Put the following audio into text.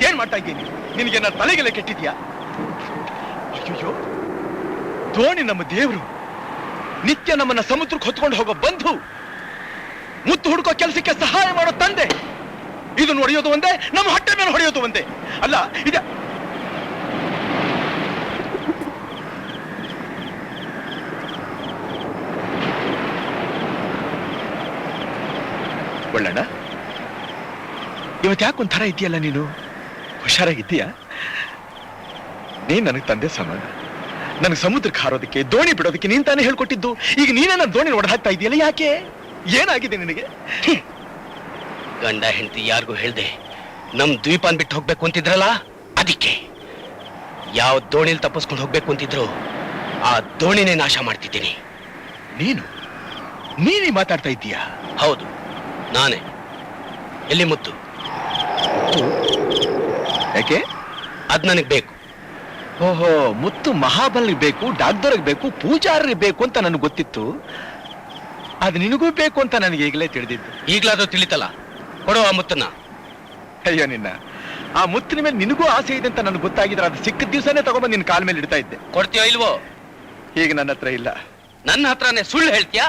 ಏನ್ ಮಾಡ್ತಾ ಇದ್ದೀನಿ? ನಿನಗೆ ನನ್ನ ತಲೆಗೆಲ್ಲ ಕೆಟ್ಟಿದ್ಯಾ? ಅಯ್ಯೋ, ದೋಣಿ ನಮ್ಮ ದೇವರು, ನಿತ್ಯ ನಮ್ಮನ್ನ ಸಮುದ್ರಕ್ಕೆ ಹೊತ್ಕೊಂಡು ಹೋಗೋ ಬಂಧು, ಮುತ್ತು ಹುಡುಕೋ ಕೆಲಸಕ್ಕೆ ಸಹಾಯ ಮಾಡೋ ತಂದೆ. ಇದನ್ನು ಹೊಡೆಯೋದು ಒಂದೇ, ನಮ್ಮ ಹೊಟ್ಟೆ ಮೇಲೆ ಹೊಡೆಯೋದು ಒಂದೇ. ಅಲ್ಲ ಇದ ಒಳ್ಳಣ್ಣ, ಇವತ್ತು ಯಾಕೊಂಥರ ಇದೆಯಲ್ಲ ನೀನು? ಹುಷಾರಾಗಿದ್ದೀಯಾ? ನೀನ್ ನನಗೆ ತಂದೆ ಸಮಾನ. ನನಗೆ ಸಮುದ್ರಕ್ಕೆ ಹಾರೋದಕ್ಕೆ, ದೋಣಿ ಬಿಡೋದಕ್ಕೆ ನೀನ್ ತಾನೇ ಹೇಳ್ಕೊಟ್ಟಿದ್ದು. ಈಗ ನೀನೇ ನನ್ನ ದೋಣಿ ಹೊಡೆದಾಕ್ತಾ ಇದೆಯಲ್ಲ, ಯಾಕೆ? ಏನಾಗಿದೆ ನಿನಗೆ? ಗಂಡ ಹೆಂಡತಿ ಯಾರಿಗೂ ಹೇಳ್ದೆ ನಮ್ ದ್ವೀಪನ್ ಬಿಟ್ಟು ಹೋಗ್ಬೇಕು ಅಂತಿದ್ರಲ್ಲ, ಅದಕ್ಕೆ ಯಾವ ದೋಣಿಲ್ ತಪ್ಪಿಸ್ಕೊಂಡು ಹೋಗ್ಬೇಕು ಅಂತಿದ್ರು ಆ ದೋಣಿನೇ ನಾಶ ಮಾಡ್ತಿದ್ದೀನಿ. ನೀನೇ ಮಾತಾಡ್ತಾ ಇದ್ದೀಯಾ? ಹೌದು, ನಾನೇ. ಎಲ್ಲಿ ಮುತ್ತು? ಯಾಕೆ? ಅದ್ ನನಗ್ ಬೇಕು. ಓಹೋ, ಮುತ್ತು ಮಹಾಬಲಿಗೆ ಬೇಕು, ಡಾಕ್ಟರ್ಗೆ ಬೇಕು, ಪೂಜಾರಿಗೆ ಬೇಕು ಅಂತ ನನಗೆ ಗೊತ್ತಿತ್ತು. ಅದು ನಿನಗೂ ಬೇಕು ಅಂತ ನನಗೆ ಈಗಲೇ ತಿಳಿದಿದ್ದು. ಈಗ್ಲಾದ್ರೂ ತಿಳಿತಲ್ಲ, ಕೊಡು ಆ ಮುತ್ತನ್ನ. ಅಯ್ಯೋ ನಿನ್ನ, ಆ ಮುತ್ತಿನ ಮೇಲೆ ನಿನಗೂ ಆಸೆ ಇದೆ ಅಂತ ನನಗೆ ಗೊತ್ತಾಗಿದ್ರೆ ಅದು ಸಿಕ್ಕ ದಿವಸನೇ ತಗೊಂಡ್ಬಂದು ನಿನ್ನ ಕಾಲ ಮೇಲೆ ಇಡ್ತಾ ಇದ್ದೆ. ಕೊಡ್ತೀಯೋ ಇಲ್ವೋ? ಈಗ ನನ್ನ ಹತ್ರ ಇಲ್ಲ. ನನ್ನ ಹತ್ರನೇ ಸುಳ್ಳು ಹೇಳ್ತೀಯಾ?